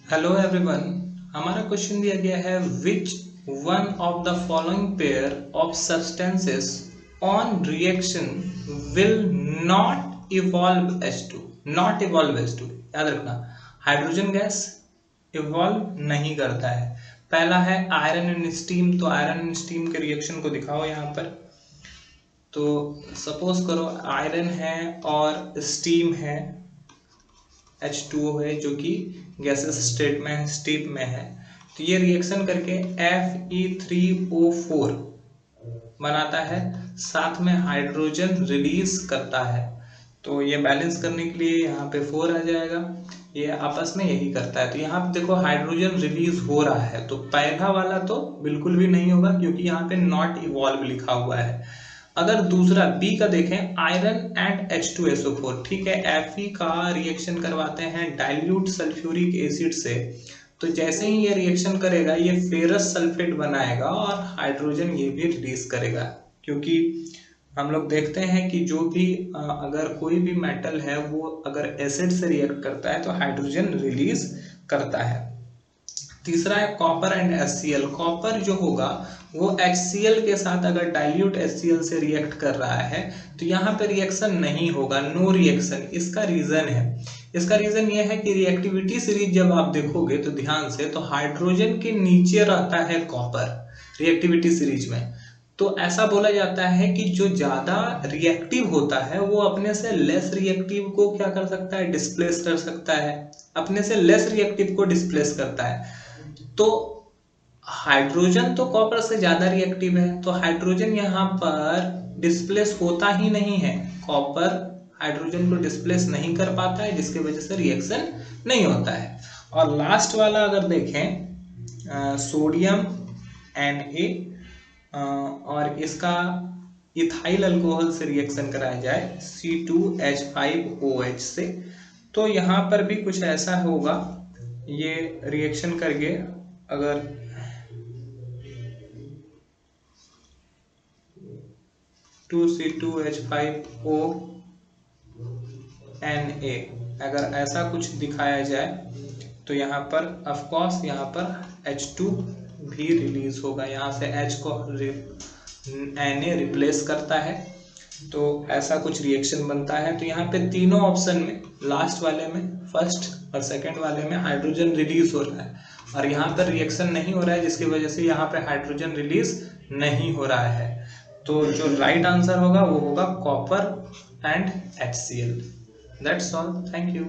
Hello everyone. हमारा question दिया गया है which one of the following pair of substances on reaction will not evolve H2। Not evolve H2 याद रखना, hydrogen gas evolve नहीं करता है। पहला है आयरन एंड स्टीम। तो आयरन एंड स्टीम के रिएक्शन को दिखाओ यहाँ पर। तो सपोज करो आयरन है और स्टीम है, H2O है जो कि गैसेस स्टेट में है। तो ये रिएक्शन करके Fe3O4 बनाता है, साथ में हाइड्रोजन रिलीज करता है। तो ये बैलेंस करने के लिए यहाँ पे 4 आ जाएगा, ये आपस में यही करता है। तो यहाँ पे देखो हाइड्रोजन रिलीज हो रहा है, तो पहला वाला तो बिल्कुल भी नहीं होगा क्योंकि यहाँ पे नॉट इवॉल्व लिखा हुआ है। अगर दूसरा बी का देखें, आयरन एंड H2SO4, ठीक है, Fe का रिएक्शन करवाते हैं डाइल्यूट सल्फ्यूरिक एसिड से। तो जैसे ही ये रिएक्शन करेगा ये फेरस सल्फेट बनाएगा और हाइड्रोजन ये भी रिलीज करेगा, क्योंकि हम लोग देखते हैं कि जो भी अगर कोई भी मेटल है वो अगर एसिड से रिएक्ट करता है तो हाइड्रोजन रिलीज करता है। तीसरा है कॉपर एंड HCl। कॉपर जो होगा वो HCl के साथ अगर डाइल्यूट HCl से रिएक्ट कर रहा है तो यहाँ पे रिएक्शन नहीं होगा, नो रिएक्शन। इसका रीजन ये है कि रिएक्टिविटी सीरीज जब आप देखोगे तो ध्यान से, तो हाइड्रोजन के नीचे रहता है कॉपर रिएक्टिविटी सीरीज में। तो ऐसा बोला जाता है कि जो ज्यादा रिएक्टिव होता है वो अपने से लेस रिएक्टिव को क्या कर सकता है, डिस्प्लेस कर सकता है, अपने से लेस रिएक्टिव को डिस्प्लेस करता है। तो हाइड्रोजन तो कॉपर से ज्यादा रिएक्टिव है, तो हाइड्रोजन यहाँ पर डिस्प्लेस होता ही नहीं है, कॉपर हाइड्रोजन को डिस्प्लेस नहीं कर पाता है, जिसकी वजह से रिएक्शन नहीं होता है। और लास्ट वाला अगर देखें सोडियम Na और इसका इथाइल अल्कोहल से रिएक्शन कराया जाए C2H5OH से, तो यहाँ पर भी कुछ ऐसा होगा। ये रिएक्शन करके अगर C2H5ONa अगर ऐसा कुछ दिखाया जाए तो यहाँ पर ऑफकोर्स यहाँ पर H2 भी रिलीज होगा, यहाँ से H को Na रिप्लेस करता है, तो ऐसा कुछ रिएक्शन बनता है। तो यहाँ पे तीनों ऑप्शन में, लास्ट वाले में, फर्स्ट और सेकंड वाले में हाइड्रोजन रिलीज हो रहा है और यहाँ पर रिएक्शन नहीं हो रहा है, जिसकी वजह से यहाँ पे हाइड्रोजन रिलीज नहीं हो रहा है। तो जो राइट आंसर होगा वो होगा copper and HCl। That's all, thank you.